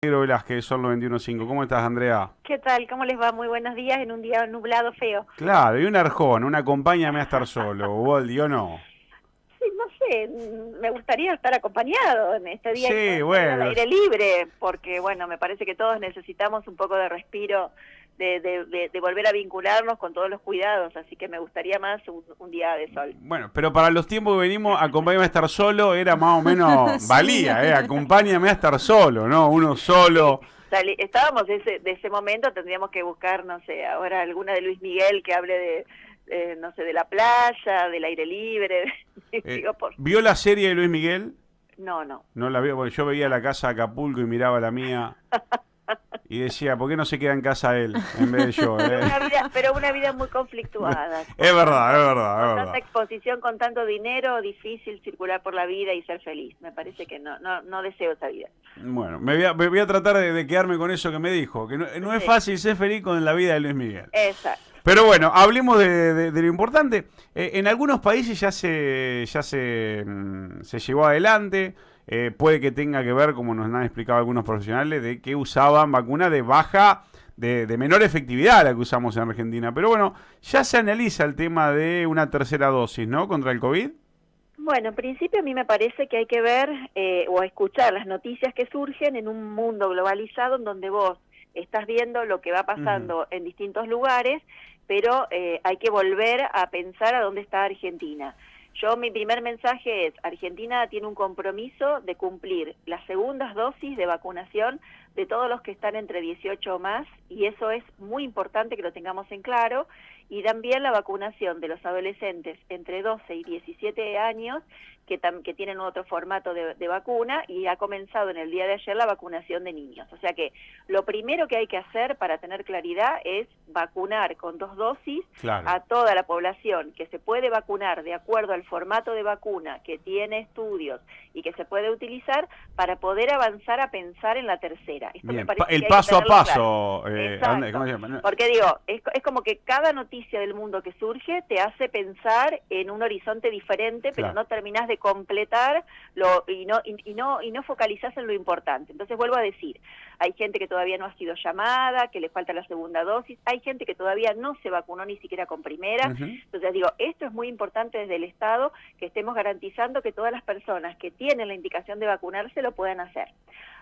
Negro Velázquez, Sol 91.5. ¿Cómo estás, Andrea? ¿Qué tal? ¿Cómo les va? Muy buenos días en un día nublado feo. Claro, y un Arjona, una acompáñame a estar solo, Ubaldi, ¿o no? Sí, no sé, me gustaría estar acompañado en este día y Sí, poder salir al bueno, aire libre, porque bueno, me parece que todos necesitamos un poco de respiro, de volver a vincularnos con todos los cuidados, así que me gustaría más un día de sol. bueno, pero para los tiempos que venimos, acompáñame a estar solo, era más o menos, Sí. valía, acompáñame a estar solo, ¿no? Uno Sí, solo. estábamos de ese momento, tendríamos que buscar, no sé, ahora alguna de Luis Miguel que hable no sé, de la playa, del aire libre, digo, ¿Vio la serie de Luis Miguel? no, no. No la vio, porque yo veía la casa de Acapulco y miraba la mía y decía, ¿por qué no se queda en casa él en vez de yo? Pero una vida muy conflictuada, Es verdad, es verdad, con es tanta verdad. exposición, con tanto dinero, difícil circular por la vida y ser feliz. Me parece que no deseo esa vida. Bueno, me voy a tratar de quedarme con eso que me dijo, que no es Sí, fácil ser feliz con la vida de Luis Miguel. exacto. Pero bueno, hablemos de lo importante. En algunos países ya se llevó adelante. Puede que tenga que ver, como nos han explicado algunos profesionales, de que usaban vacunas de baja, de menor efectividad a la que usamos en Argentina. Pero bueno, ya se analiza el tema de una tercera dosis, ¿no? Contra el COVID. Bueno, en principio a mí me parece que hay que ver o escuchar las noticias que surgen en un mundo globalizado en donde vos estás viendo lo que va Ujú. pasando en distintos lugares, pero hay que volver a pensar a dónde está Argentina. Mi primer mensaje es, Argentina tiene un compromiso de cumplir las segundas dosis de vacunación de todos los que están entre 18 o más, y eso es muy importante que lo tengamos en claro, y también la vacunación de los adolescentes entre 12 y 17 años, que tienen otro formato de vacuna, y ha comenzado en el día de ayer la vacunación de niños. O sea que lo primero que hay que hacer para tener claridad es vacunar con 2 dosis Claro. a toda la población que se puede vacunar de acuerdo al formato de vacuna que tiene estudios y que se puede utilizar para poder avanzar a pensar en la tercera. Esto me Bien, parece el que hay que paso a tenerlo claro. paso, ¿cómo Exacto, se llama? No, porque digo, es como que cada noticia del mundo que surge te hace pensar en un horizonte diferente, pero claro. no terminás de completar y no focalizás en lo importante. Entonces vuelvo a decir, hay gente que todavía no ha sido llamada, que le falta la segunda dosis, hay gente que todavía no se vacunó ni siquiera con primera. Ujú. Entonces digo, esto es muy importante desde el Estado, que estemos garantizando que todas las personas que tienen la indicación de vacunarse lo puedan hacer.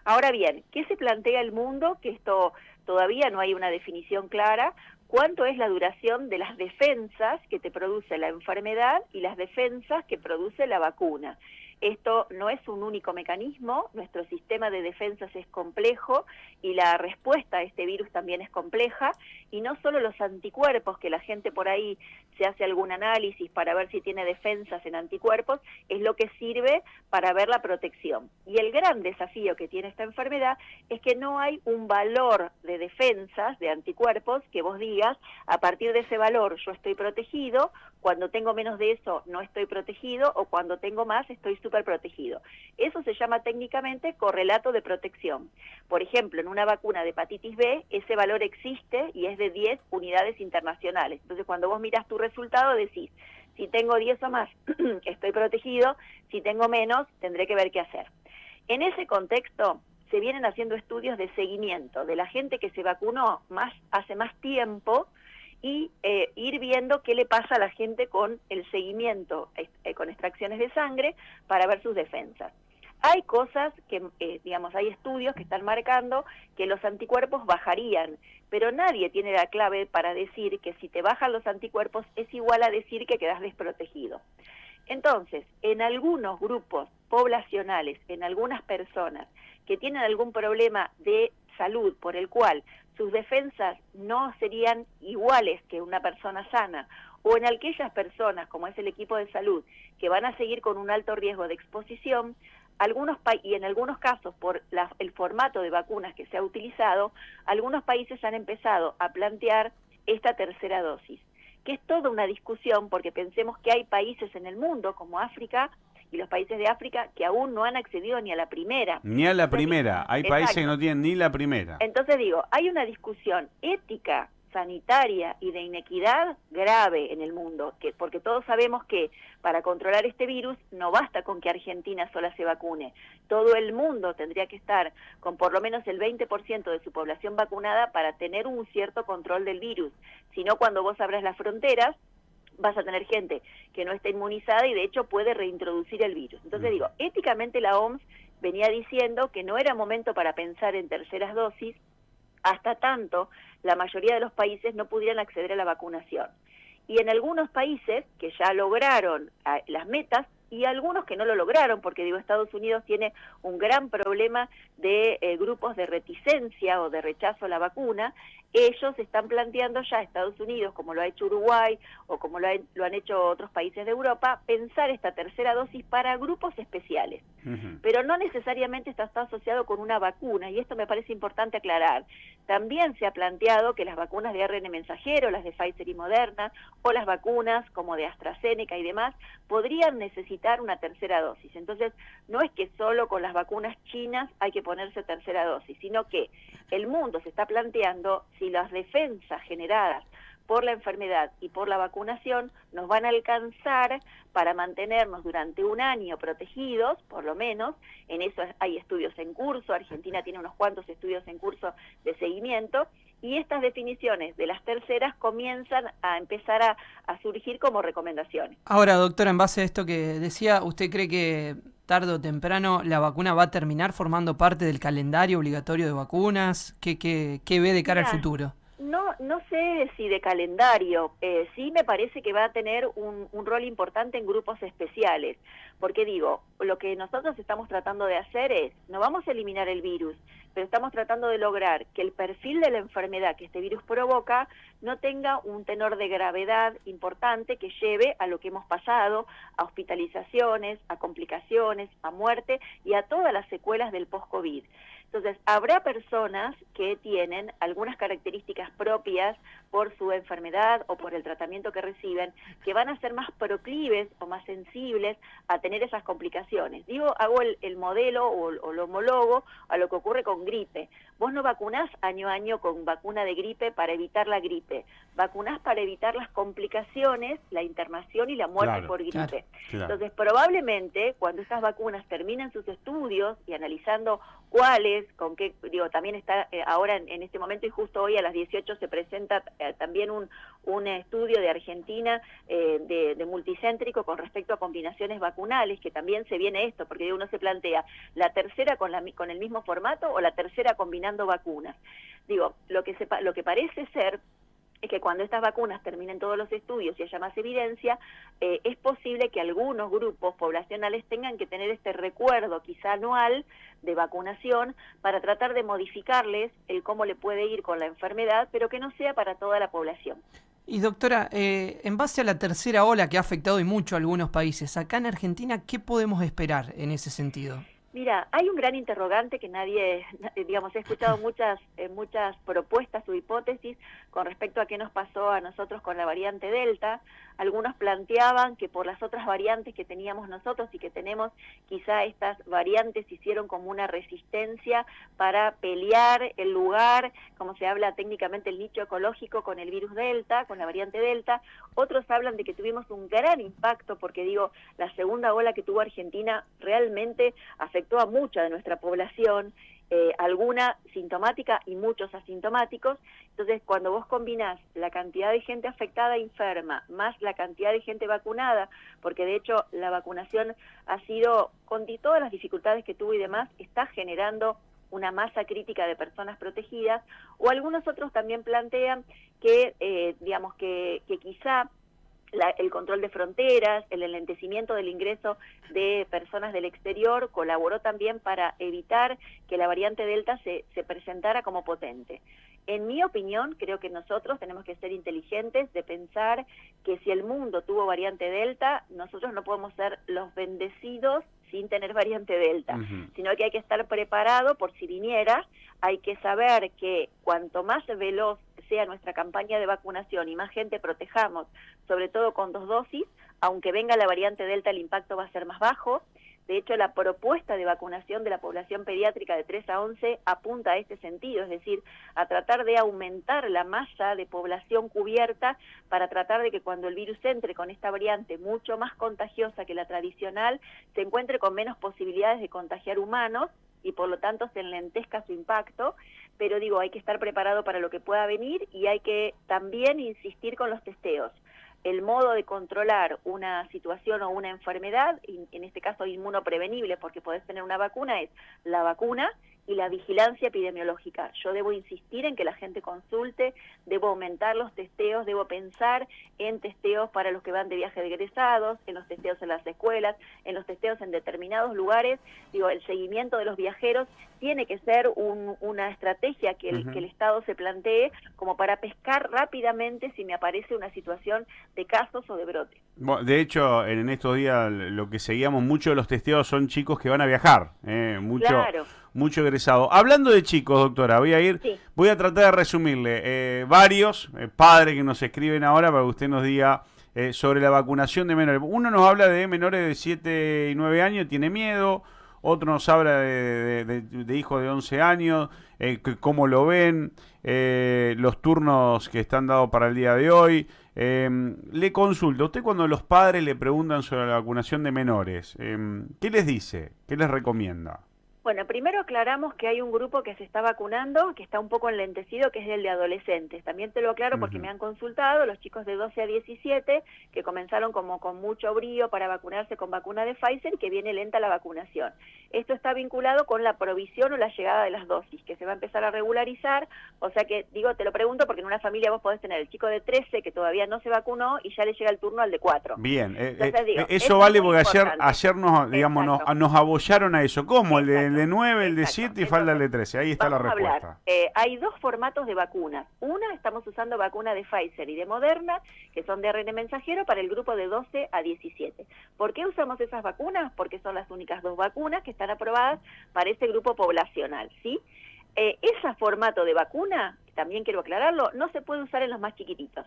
Ahora bien, ¿qué se plantea el mundo? Que esto todavía no hay una definición clara. ¿Cuánto es la duración de las defensas que te produce la enfermedad y las defensas que produce la vacuna? Esto no es un único mecanismo, nuestro sistema de defensas es complejo y la respuesta a este virus también es compleja, y no solo los anticuerpos, que la gente por ahí se hace algún análisis para ver si tiene defensas en anticuerpos, es lo que sirve para ver la protección. Y el gran desafío que tiene esta enfermedad es que no hay un valor de defensas, de anticuerpos, que vos digas, a partir de ese valor yo estoy protegido, cuando tengo menos de eso no estoy protegido, o cuando tengo más estoy súper protegido. Eso se llama técnicamente correlato de protección. Por ejemplo, en una vacuna de hepatitis B, ese valor existe y es de 10 unidades internacionales. Entonces, cuando vos mirás tu resultado, decís, si tengo 10 o más, estoy protegido; si tengo menos, tendré que ver qué hacer. En ese contexto, se vienen haciendo estudios de seguimiento de la gente que se vacunó hace más tiempo, y ir viendo qué le pasa a la gente con el seguimiento, con extracciones de sangre, para ver sus defensas. Hay cosas que, digamos, hay estudios que están marcando que los anticuerpos bajarían, pero nadie tiene la clave para decir que si te bajan los anticuerpos es igual a decir que quedás desprotegido. Entonces, en algunos grupos poblacionales, en algunas personas que tienen algún problema de salud por el cual sus defensas no serían iguales que una persona sana, o en aquellas personas, como es el equipo de salud, que van a seguir con un alto riesgo de exposición, y en algunos casos por el formato de vacunas que se ha utilizado, algunos países han empezado a plantear esta tercera dosis, que es toda una discusión, porque pensemos que hay países en el mundo, como África, y los países de África, que aún no han accedido ni a la primera. Ni a la Entonces, primera. Hay países que exacto. no tienen ni la primera. Entonces digo, hay una discusión ética, sanitaria y de inequidad grave en el mundo, porque todos sabemos que para controlar este virus no basta con que Argentina sola se vacune, todo el mundo tendría que estar con por lo menos el 20% de su población vacunada para tener un cierto control del virus, si no cuando vos abras las fronteras vas a tener gente que no está inmunizada y de hecho puede reintroducir el virus. Entonces digo, éticamente la OMS venía diciendo que no era momento para pensar en terceras dosis hasta tanto la mayoría de los países no pudieran acceder a la vacunación. Y en algunos países que ya lograron las metas, y algunos que no lo lograron, porque digo, Estados Unidos tiene un gran problema de grupos de reticencia o de rechazo a la vacuna, ellos están planteando ya, Estados Unidos, como lo ha hecho Uruguay o como lo han hecho otros países de Europa, pensar esta tercera dosis para grupos especiales. Pero no necesariamente está asociado con una vacuna, y esto me parece importante aclarar. También se ha planteado que las vacunas de ARN mensajero, las de Pfizer y Moderna, o las vacunas como de AstraZeneca y demás, podrían necesitar una tercera dosis. Entonces, no es que solo con las vacunas chinas hay que ponerse tercera dosis, sino que el mundo se está planteando si las defensas generadas por la enfermedad y por la vacunación nos van a alcanzar para mantenernos durante un año protegidos, por lo menos. En eso hay estudios en curso, Argentina tiene unos cuantos estudios en curso de seguimiento, y estas definiciones de las terceras comienzan a empezar a surgir como recomendaciones. Ahora, doctora, en base a esto que decía, ¿usted cree que tarde o temprano la vacuna va a terminar formando parte del calendario obligatorio de vacunas? ¿Qué ve de cara al futuro? No sé si de calendario, sí me parece que va a tener un rol importante en grupos especiales, porque digo, lo que nosotros estamos tratando de hacer es, no vamos a eliminar el virus, pero estamos tratando de lograr que el perfil de la enfermedad que este virus provoca no tenga un tenor de gravedad importante que lleve a lo que hemos pasado, a hospitalizaciones, a complicaciones, a muerte y a todas las secuelas del post-COVID. Entonces, habrá personas que tienen algunas características propias por su enfermedad o por el tratamiento que reciben, que van a ser más proclives o más sensibles a tener esas complicaciones. Digo, hago el modelo o lo homólogo a lo que ocurre con gripe. Vos no vacunás año a año con vacuna de gripe para evitar la gripe, vacunás para evitar las complicaciones, la internación y la muerte por gripe. Claro. Entonces, probablemente, cuando estas vacunas terminen sus estudios y analizando cuáles, con qué, digo, también está ahora en este momento, y justo hoy a las 18 se presenta también un estudio de Argentina de multicéntrico con respecto a combinaciones vacunales, que también se viene esto, porque uno se plantea la tercera con el mismo formato o la tercera combinando vacunas. Digo, lo que parece ser es que cuando estas vacunas terminen todos los estudios y haya más evidencia, es posible que algunos grupos poblacionales tengan que tener este recuerdo quizá anual de vacunación para tratar de modificarles el cómo le puede ir con la enfermedad, pero que no sea para toda la población. Y doctora, en base a la tercera ola que ha afectado y mucho a algunos países, acá en Argentina, ¿qué podemos esperar en ese sentido? Mira, hay un gran interrogante que nadie, digamos, he escuchado muchas propuestas o hipótesis con respecto a qué nos pasó a nosotros con la variante Delta. Algunos planteaban que por las otras variantes que teníamos nosotros y que tenemos, quizá estas variantes hicieron como una resistencia para pelear el lugar, como se habla técnicamente, el nicho ecológico con el virus Delta, con la variante Delta. Otros hablan de que tuvimos un gran impacto porque, digo, la segunda ola que tuvo Argentina realmente afectó a mucha de nuestra población, alguna sintomática y muchos asintomáticos. Entonces, cuando vos combinás la cantidad de gente afectada e enferma más la cantidad de gente vacunada, porque de hecho la vacunación ha sido, con todas las dificultades que tuvo y demás, está generando una masa crítica de personas protegidas, o algunos otros también plantean que, digamos, que quizá el control de fronteras, el enlentecimiento del ingreso de personas del exterior colaboró también para evitar que la variante Delta se presentara como potente. En mi opinión, creo que nosotros tenemos que ser inteligentes de pensar que si el mundo tuvo variante Delta, nosotros no podemos ser los bendecidos sin tener variante Delta, sino que hay que estar preparado por si viniera. Hay que saber que cuanto más veloz sea nuestra campaña de vacunación y más gente protejamos, sobre todo con 2 dosis, aunque venga la variante Delta el impacto va a ser más bajo. De hecho, la propuesta de vacunación de la población pediátrica de 3 a 11 apunta a este sentido, es decir, a tratar de aumentar la masa de población cubierta para tratar de que cuando el virus entre con esta variante mucho más contagiosa que la tradicional, se encuentre con menos posibilidades de contagiar humanos y por lo tanto se enlentezca su impacto, pero digo, hay que estar preparado para lo que pueda venir y hay que también insistir con los testeos. El modo de controlar una situación o una enfermedad, en este caso inmunoprevenible, porque podés tener una vacuna, es la vacuna y la vigilancia epidemiológica. Yo debo insistir en que la gente consulte, debo aumentar los testeos, debo pensar en testeos para los que van de viaje de egresados, en los testeos en las escuelas, en los testeos en determinados lugares. Digo, el seguimiento de los viajeros tiene que ser una estrategia que el Estado se plantee como para pescar rápidamente si me aparece una situación de casos o de brote. Bueno, de hecho, en estos días lo que seguíamos mucho de los testeos son chicos que van a viajar, mucho egresado. Hablando de chicos, doctora, voy a tratar de resumirle varios padres que nos escriben ahora para que usted nos diga sobre la vacunación de menores. Uno nos habla de menores de 7 y 9 años, tiene miedo. Otro nos habla de hijos de 11 años, cómo lo ven, los turnos que están dados para el día de hoy. Le consulto, usted cuando los padres le preguntan sobre la vacunación de menores, ¿qué les dice? ¿Qué les recomienda? Bueno, primero aclaramos que hay un grupo que se está vacunando, que está un poco enlentecido, que es el de adolescentes. También te lo aclaro porque me han consultado los chicos de 12 a 17, que comenzaron como con mucho brío para vacunarse con vacuna de Pfizer y que viene lenta la vacunación. Esto está vinculado con la provisión o la llegada de las dosis, que se va a empezar a regularizar. O sea que, digo, te lo pregunto porque en una familia vos podés tener el chico de 13 que todavía no se vacunó y ya le llega el turno al de 4. Bien, entonces, digo, eso vale porque ayer nos abollaron a eso. ¿Cómo? El de 9, el de 7 y falta el de 13. Ahí está la respuesta. Hay dos formatos de vacunas. Una, estamos usando vacuna de Pfizer y de Moderna, que son de ARN mensajero para el grupo de 12 a 17. ¿Por qué usamos esas vacunas? Porque son las únicas dos vacunas que están aprobadas para ese grupo poblacional, ¿sí? Ese formato de vacuna, también quiero aclararlo, no se puede usar en los más chiquititos,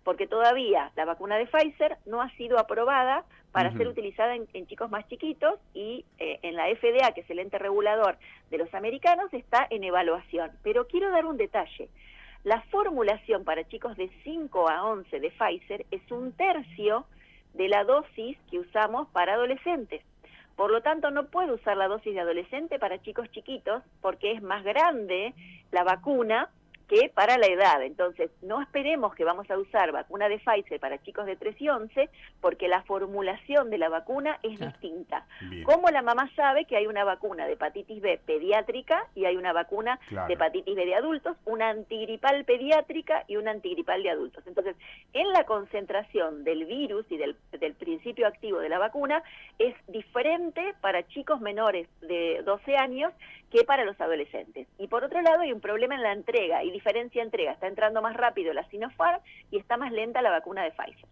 porque todavía la vacuna de Pfizer no ha sido aprobada para ser utilizada en chicos más chiquitos y en la FDA, que es el ente regulador de los americanos, está en evaluación. Pero quiero dar un detalle. La formulación para chicos de 5 a 11 de Pfizer es 1/3 de la dosis que usamos para adolescentes. Por lo tanto, no puedo usar la dosis de adolescente para chicos chiquitos porque es más grande la vacuna que para la edad. Entonces, no esperemos que vamos a usar vacuna de Pfizer para chicos de 3 y 11, porque la formulación de la vacuna es distinta. Bien. Como la mamá sabe que hay una vacuna de hepatitis B pediátrica y hay una vacuna de hepatitis B de adultos, una antigripal pediátrica y una antigripal de adultos. Entonces, en la concentración del virus y del principio activo de la vacuna es diferente para chicos menores de 12 años que para los adolescentes. Y por otro lado hay un problema en la entrega y diferencia de entrega. Está entrando más rápido la Sinopharm y está más lenta la vacuna de Pfizer.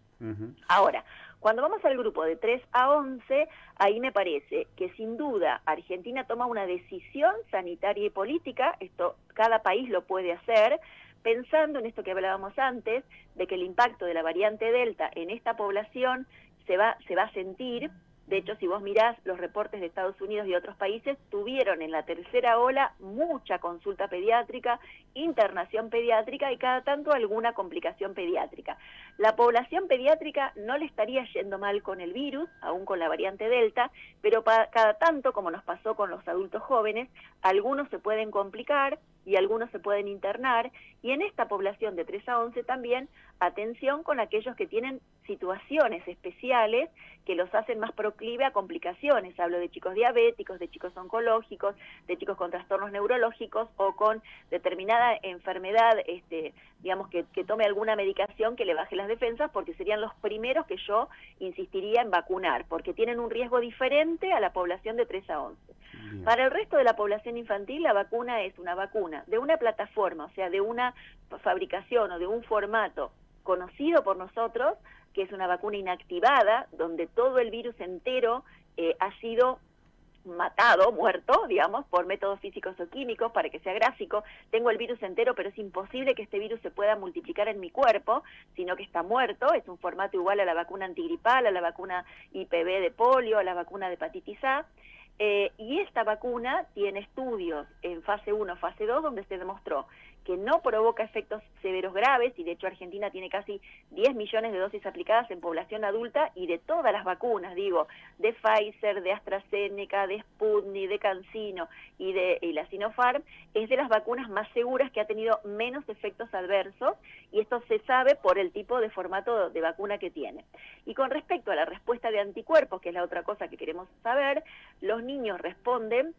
Ahora, cuando vamos al grupo de 3 a 11, ahí me parece que sin duda Argentina toma una decisión sanitaria y política, esto cada país lo puede hacer, pensando en esto que hablábamos antes, de que el impacto de la variante Delta en esta población se va a sentir. De hecho, si vos mirás los reportes de Estados Unidos y otros países, tuvieron en la tercera ola mucha consulta pediátrica, internación pediátrica y cada tanto alguna complicación pediátrica. La población pediátrica no le estaría yendo mal con el virus, aún con la variante Delta, pero cada tanto, como nos pasó con los adultos jóvenes, algunos se pueden complicar y algunos se pueden internar, y en esta población de 3 a 11 también, atención con aquellos que tienen situaciones especiales que los hacen más proclive a complicaciones. Hablo de chicos diabéticos, de chicos oncológicos, de chicos con trastornos neurológicos o con determinada enfermedad, digamos que tome alguna medicación que le baje las defensas, porque serían los primeros que yo insistiría en vacunar, porque tienen un riesgo diferente a la población de 3 a 11. Bien. Para el resto de la población infantil, la vacuna es una vacuna de una plataforma, o sea, de una fabricación o de un formato conocido por nosotros, que es una vacuna inactivada, donde todo el virus entero ha sido matado, muerto, digamos, por métodos físicos o químicos, para que sea gráfico. Tengo el virus entero, pero es imposible que este virus se pueda multiplicar en mi cuerpo, sino que está muerto. Es un formato igual a la vacuna antigripal, a la vacuna IPV de polio, a la vacuna de hepatitis A. Y esta vacuna tiene estudios en fase 1, fase 2, donde se demostró que no provoca efectos severos graves, y de hecho Argentina tiene casi 10 millones de dosis aplicadas en población adulta, y de todas las vacunas, digo, de Pfizer, de AstraZeneca, de Sputnik, de CanSino y la Sinopharm, es de las vacunas más seguras, que ha tenido menos efectos adversos, y esto se sabe por el tipo de formato de vacuna que tiene. Y con respecto a la respuesta de anticuerpos, que es la otra cosa que queremos saber, los niños responden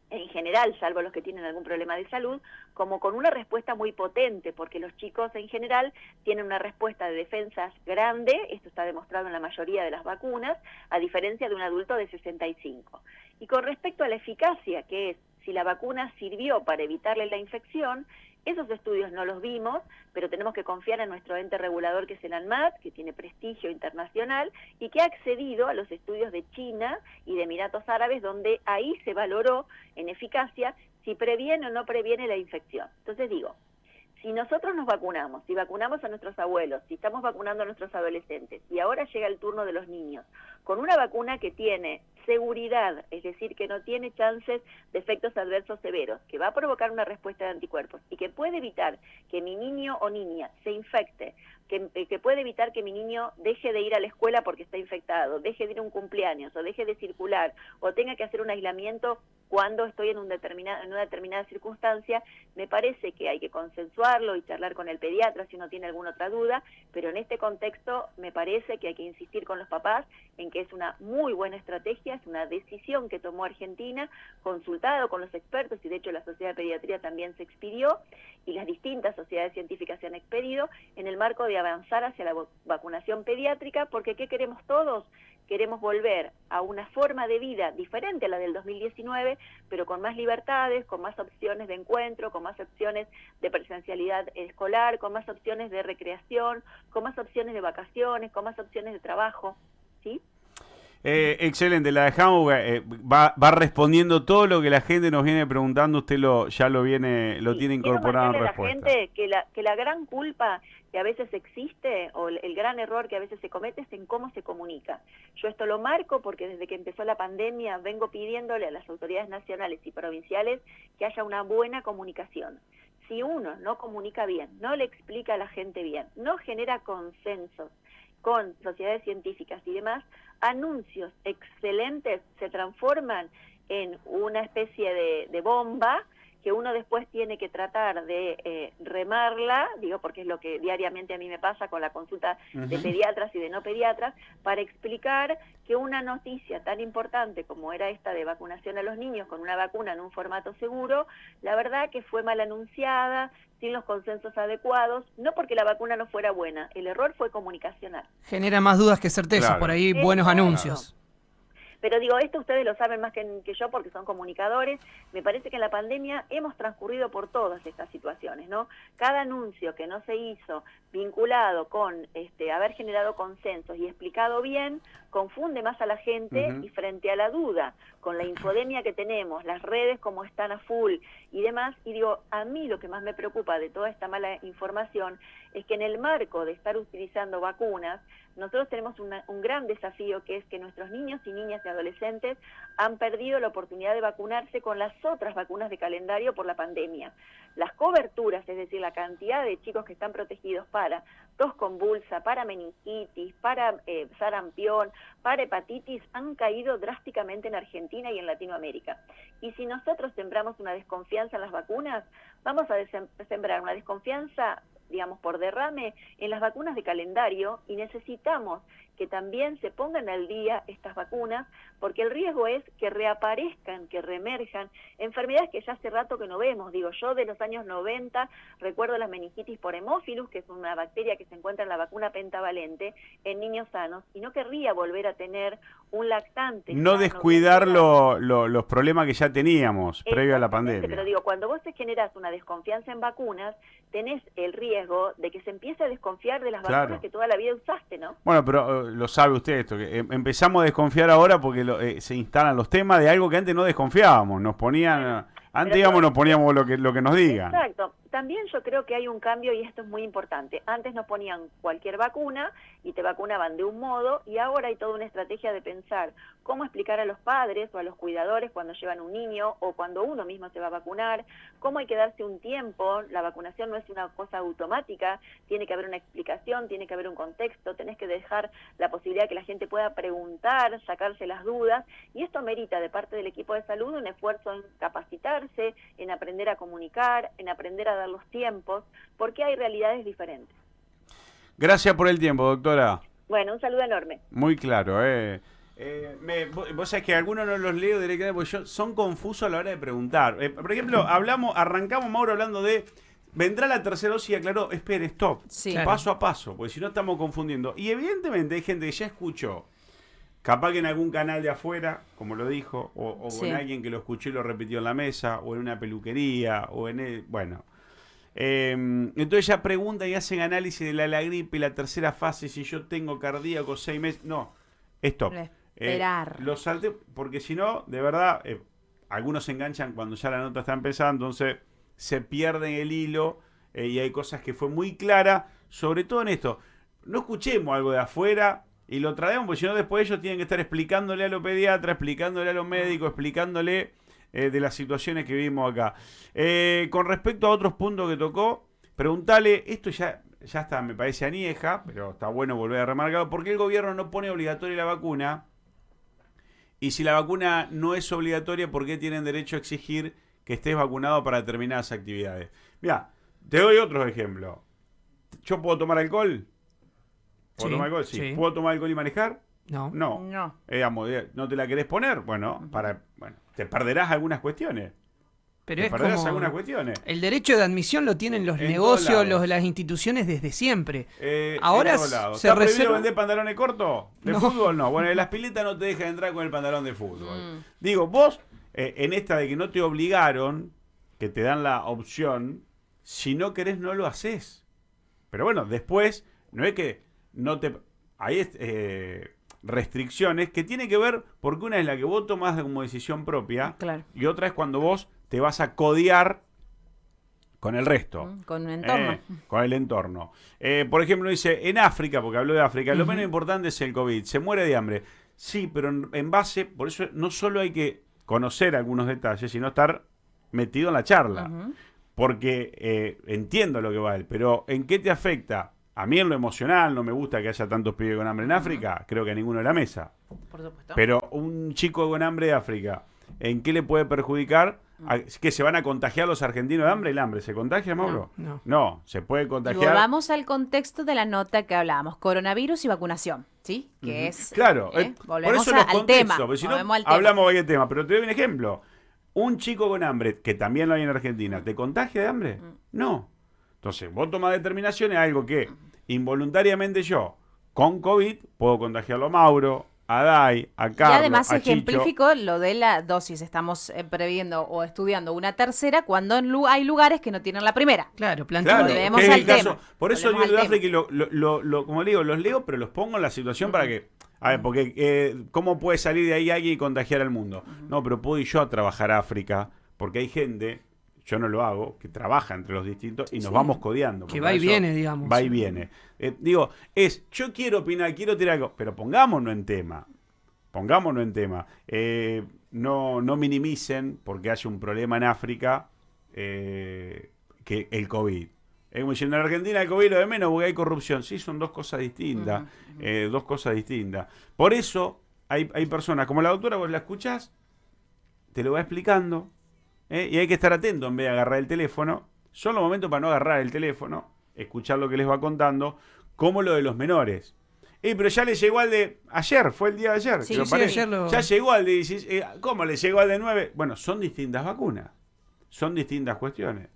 en general, salvo los que tienen algún problema de salud, como con una respuesta muy potente, porque los chicos en general tienen una respuesta de defensas grande, esto está demostrado en la mayoría de las vacunas, a diferencia de un adulto de 65. Y con respecto a la eficacia, que es si la vacuna sirvió para evitarle la infección, esos estudios no los vimos, pero tenemos que confiar en nuestro ente regulador, que es el ANMAT, que tiene prestigio internacional y que ha accedido a los estudios de China y de Emiratos Árabes, donde ahí se valoró en eficacia si previene o no previene la infección. Entonces digo, si nosotros nos vacunamos, si vacunamos a nuestros abuelos, si estamos vacunando a nuestros adolescentes, y ahora llega el turno de los niños, con una vacuna que tiene seguridad, es decir, que no tiene chances de efectos adversos severos, que va a provocar una respuesta de anticuerpos y que puede evitar que mi niño o niña se infecte, que puede evitar que mi niño deje de ir a la escuela porque está infectado, deje de ir a un cumpleaños, o deje de circular, o tenga que hacer un aislamiento cuando estoy en una determinada circunstancia, me parece que hay que consensuarlo y charlar con el pediatra si uno tiene alguna otra duda, pero en este contexto me parece que hay que insistir con los papás en que es una muy buena estrategia, es una decisión que tomó Argentina, consultado con los expertos, y de hecho la Sociedad de Pediatría también se expidió, y las distintas sociedades científicas se han expedido, en el marco de avanzar hacia la vacunación pediátrica, porque ¿qué queremos todos? Queremos volver a una forma de vida diferente a la del 2019, pero con más libertades, con más opciones de encuentro, con más opciones de presencialidad escolar, con más opciones de recreación, con más opciones de vacaciones, con más opciones de trabajo, ¿sí? Excelente, la dejamos, va respondiendo todo lo que la gente nos viene preguntando, usted ya lo tiene incorporado en respuesta. Quiero marcarle a la gente que la gran culpa que a veces existe, o el gran error que a veces se comete, es en cómo se comunica. Yo esto lo marco porque desde que empezó la pandemia vengo pidiéndole a las autoridades nacionales y provinciales que haya una buena comunicación. Si uno no comunica bien, no le explica a la gente bien, no genera consensos con sociedades científicas y demás, anuncios excelentes se transforman en una especie de bomba que uno después tiene que tratar de remarla, digo porque es lo que diariamente a mí me pasa con la consulta de pediatras y de no pediatras, para explicar que una noticia tan importante como era esta de vacunación a los niños con una vacuna en un formato seguro, la verdad que fue mal anunciada, sin los consensos adecuados, no porque la vacuna no fuera buena, el error fue comunicacional. Genera más dudas que certezas, claro. Por ahí buenos anuncios. Pero digo, esto ustedes lo saben más que yo porque son comunicadores. Me parece que en la pandemia hemos transcurrido por todas estas situaciones, ¿no? Cada anuncio que no se hizo vinculado con haber generado consensos y explicado bien, confunde más a la gente, y frente a la duda, con la infodemia que tenemos, las redes como están a full y demás, y digo, a mí lo que más me preocupa de toda esta mala información es que en el marco de estar utilizando vacunas, nosotros tenemos un gran desafío, que es que nuestros niños y niñas y adolescentes han perdido la oportunidad de vacunarse con las otras vacunas de calendario por la pandemia. Las coberturas, es decir, la cantidad de chicos que están protegidos para tos convulsa, para meningitis, para sarampión, para hepatitis, han caído drásticamente en Argentina y en Latinoamérica. Y si nosotros sembramos una desconfianza en las vacunas, vamos a sembrar una desconfianza, digamos, por derrame en las vacunas de calendario, y necesitamos que también se pongan al día estas vacunas, porque el riesgo es que reaparezcan, que reemerjan enfermedades que ya hace rato que no vemos. Digo, yo de los años 90 recuerdo la meningitis por Haemophilus, que es una bacteria que se encuentra en la vacuna pentavalente en niños sanos, y no querría volver a tener un lactante. No descuidar los problemas que ya teníamos previo a la pandemia. Pero digo, cuando vos te generás una desconfianza en vacunas, tenés el riesgo de que se empiece a desconfiar de las vacunas que toda la vida usaste, ¿no? Bueno, pero lo sabe usted esto, que empezamos a desconfiar ahora porque se instalan los temas de algo que antes no desconfiábamos, nos ponían, antes digamos nos poníamos lo que nos digan. Exacto. También yo creo que hay un cambio y esto es muy importante. Antes nos ponían cualquier vacuna y te vacunaban de un modo y ahora hay toda una estrategia de pensar cómo explicar a los padres o a los cuidadores cuando llevan un niño o cuando uno mismo se va a vacunar, cómo hay que darse un tiempo. La vacunación no es una cosa automática, tiene que haber una explicación, tiene que haber un contexto, tenés que dejar la posibilidad de que la gente pueda preguntar, sacarse las dudas y esto merita de parte del equipo de salud un esfuerzo en capacitarse, en aprender a comunicar, en aprender a dar los tiempos, porque hay realidades diferentes. Gracias por el tiempo, doctora. Bueno, un saludo enorme. Muy claro, vos sabés que algunos no los leo directamente porque son confusos a la hora de preguntar. Por ejemplo, arrancamos, Mauro, hablando de vendrá la tercera dosis y aclaró, espere, stop, Sí. paso a paso, porque si no estamos confundiendo. Y evidentemente hay gente que ya escuchó, capaz que en algún canal de afuera, como lo dijo, o Sí. con alguien que lo escuchó y lo repitió en la mesa, o en una peluquería, o en bueno. Entonces ya preguntan y hacen análisis de la gripe y la tercera fase, si yo tengo cardíaco 6 meses. No, stop. Esperar. Lo salté, porque si no, de verdad, algunos se enganchan cuando ya la nota está empezando, entonces se pierden el hilo y hay cosas que fue muy clara, sobre todo en esto. No escuchemos algo de afuera y lo traemos, porque si no después ellos tienen que estar explicándole a los pediatras, explicándole a los médicos, explicándole de las situaciones que vivimos acá. Con respecto a otros puntos que tocó, preguntale, esto ya está, me parece anieja, pero está bueno volver a remarcar, ¿por qué el gobierno no pone obligatoria la vacuna? Y si la vacuna no es obligatoria, ¿por qué tienen derecho a exigir que estés vacunado para determinadas actividades? Mira, te doy otros ejemplos. ¿Yo puedo tomar alcohol? ¿Puedo tomar alcohol? Sí. ¿Puedo tomar alcohol y manejar? No. No. Digamos, ¿no te la querés poner? Bueno, te perderás algunas cuestiones. Pero te es perderás como algunas cuestiones. el derecho de admisión lo tienen los En negocios, todos lados. las instituciones desde siempre. Ahora Ahora se se prohibido reserva. vender pantalones cortos? ¿De No. fútbol no? Bueno, en las piletas no te dejan entrar con el pantalón de fútbol. Digo, vos, en esta de que no te obligaron, que te dan la opción, si no querés no lo haces. Pero bueno, después, no es que no te... Hay restricciones que tienen que ver, porque una es la que vos tomás como decisión propia, Claro. y otra es cuando vos te vas a codear con el resto. Con un entorno. Con el entorno. Por ejemplo, dice, en África, porque habló de África, lo menos importante es el COVID. Se muere de hambre. Sí, pero en base, por eso no solo hay que conocer algunos detalles, sino estar metido en la charla. Porque entiendo lo que va él, pero ¿en qué te afecta? A mí en lo emocional no me gusta que haya tantos pibes con hambre en África, creo que a ninguno de la mesa. Por supuesto. Pero un chico con hambre de África, ¿en qué le puede perjudicar? ¿Que se van a contagiar los argentinos de hambre? ¿El hambre se contagia, Mauro? No. Se puede Y contagiar. volvamos al contexto de la nota que hablábamos, coronavirus y vacunación, ¿sí? Que es... Claro, por volvemos eso los al contextos, tema. porque si no Volvemos al tema. hablamos hoy del tema. Pero te doy un ejemplo. Un chico con hambre, que también lo hay en Argentina, ¿te contagia de hambre? No. Entonces, vos tomás determinaciones, algo que involuntariamente yo, con COVID, puedo contagiarlo a Mauro, a Dai, a Carlos, Y además a Chicho. ejemplifico lo de la dosis. Estamos previendo o estudiando una tercera cuando hay lugares que no tienen la primera. Claro, Claro, Volvemos que es al el caso. tema. Por eso Volvemos yo de al África, y como le digo, los leo, pero los pongo en la situación para que... A ver, porque ¿cómo puede salir de ahí alguien y contagiar al mundo? No, pero puedo ir yo a trabajar a África, porque hay gente, yo no lo hago, que trabaja entre los distintos y nos vamos codeando. Que va y eso viene, digamos. Va y viene. Yo quiero opinar, quiero tirar algo, pero pongámonos en tema. No minimicen porque haya un problema en África que el COVID. Como diciendo, en Argentina el COVID lo de menos porque hay corrupción. Sí, son dos cosas distintas. Por eso hay personas, como la doctora, vos la escuchás, te lo va explicando, y hay que estar atento en vez de agarrar el teléfono. Son los momentos para no agarrar el teléfono, escuchar lo que les va contando, como lo de los menores. Pero ya le llegó al de ayer, fue el día de ayer. Sí, que lo sí, paré. ayer lo... Ya llegó al de 16. ¿Cómo le llegó al de 9? Bueno, son distintas vacunas. Son distintas cuestiones.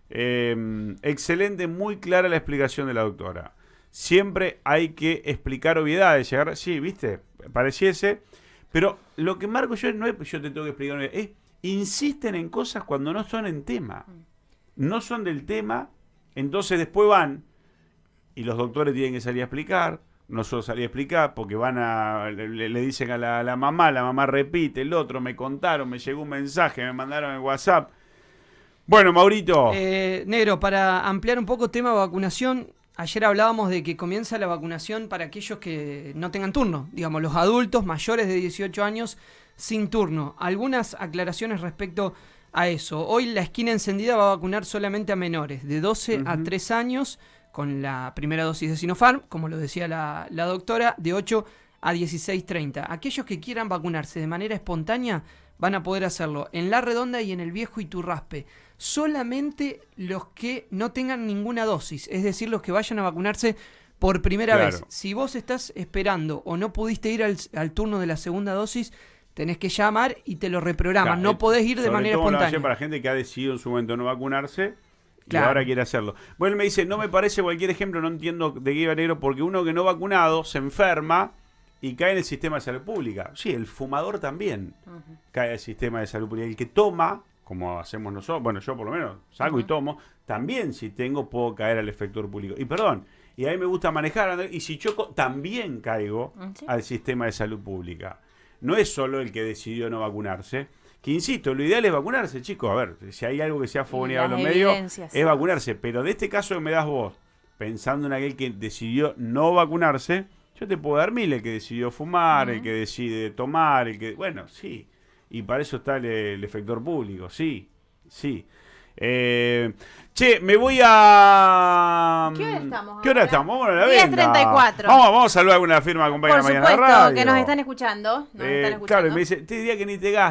Excelente, muy clara la explicación de la doctora. Siempre hay que explicar obviedades. Sí, viste, pareciese. Pero lo que marco yo no es yo te tengo que explicar, es insisten en cosas cuando no son en tema. No son del tema, entonces después van y los doctores tienen que salir a explicar, no suelo salir a explicar porque le dicen a la mamá repite, el otro, me contaron, me llegó un mensaje, me mandaron en WhatsApp. Bueno, Maurito. Negro, para ampliar un poco tema vacunación, ayer hablábamos de que comienza la vacunación para aquellos que no tengan turno, digamos, los adultos mayores de 18 años sin turno. Algunas aclaraciones respecto a eso. Hoy la esquina encendida va a vacunar solamente a menores de 12 a 3 años con la primera dosis de Sinopharm, como lo decía la doctora, de 8 a 16:30. Aquellos que quieran vacunarse de manera espontánea van a poder hacerlo en La Redonda y en el Viejo Iturraspe. Solamente los que no tengan ninguna dosis, es decir, los que vayan a vacunarse por primera vez. Si vos estás esperando o no pudiste ir al turno de la segunda dosis, tenés que llamar y te lo reprograman. No podés ir de manera espontánea. Para gente que ha decidido en su momento no vacunarse y ahora quiere hacerlo. Bueno, él me dice, no me parece cualquier ejemplo, no entiendo de qué iba, Negro, porque uno que no vacunado se enferma y cae en el sistema de salud pública. Sí, el fumador también cae en el sistema de salud pública. El que toma, como hacemos nosotros, bueno, yo por lo menos salgo y tomo, también si tengo puedo caer al efector público. Y perdón, y a mí me gusta manejar, Andrés, y si choco, también caigo al sistema de salud pública. No es solo el que decidió no vacunarse, que insisto, lo ideal es vacunarse, chicos. A ver, si hay algo que sea fogoneado en los medios, es vacunarse. Pero de este caso que me das vos, pensando en aquel que decidió no vacunarse, yo te puedo dar mil, el que decidió fumar, el que decide tomar, el que... Bueno, sí. Y para eso está el efector público, sí. Che, me voy a... ¿Qué hora estamos? ¿Qué hora estamos? Bueno, la 10:34. Vamos a saludar a alguna firma compañera Por mañana supuesto, radio. que nos están escuchando. Claro, y me dice, te diría que ni te gastes.